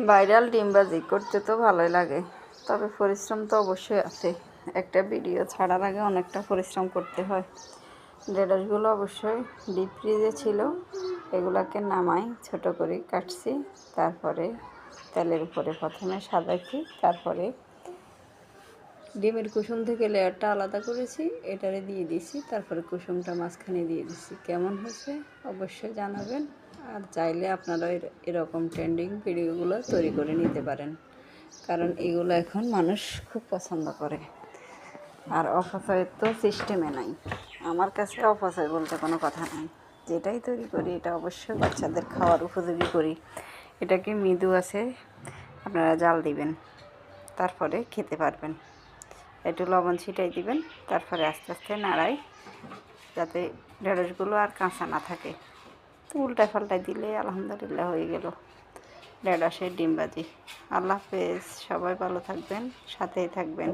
Viral ডিমবাজি করতে তো ভালোই লাগে, তবে পরিশ্রম তো অবশ্যই আছে। একটা ভিডিও ছাড়ার আগে অনেকটা পরিশ্রম করতে হয়। ঢেঁড়সগুলো অবশ্যই ডিপ ফ্রিজে ছিল, এগুলাকে নামাই ছোট করে কাটছি। তারপরে তেলের উপরে প্রথমে সাজাইছি, তারপরে ডিমের কুসুম থেকে লেয়ারটা আলাদা করেছি, এটারে দিয়ে দিছি। তারপরে কুসুমটা মাঝখানে দিয়ে দিছি। কেমন হয়েছে অবশ্যই জানাবেন। আর চাইলে আপনারা এরকম ট্রেন্ডিং ভিডিওগুলো তৈরি করে নিতে পারেন, কারণ এগুলো এখন মানুষ খুব পছন্দ করে। আর অপচয়ের তো সিস্টেমে নাই। আমার কাছে অপচয় বলতে কোনো কথা নাই। যেটাই তৈরি করি এটা অবশ্যই বাচ্চাদের খাওয়ার উপযোগী করি। এটাকে মৃদু আছে আপনারা জাল দিবেন, তারপরে খেতে পারবেন। একটু লবণ ছিটাই দিবেন, তারপরে আস্তে আস্তে নাড়াই, যাতে ঢেঁড়সগুলো আর কাঁচা না থাকে। তো উল্টায় পাল্টায় দিলে আলহামদুলিল্লাহ হয়ে গেল ঢেঁড়সের ডিমবাজি। আল্লাহ হাফেজ, সবাই ভালো থাকবেন, সাথেই থাকবেন।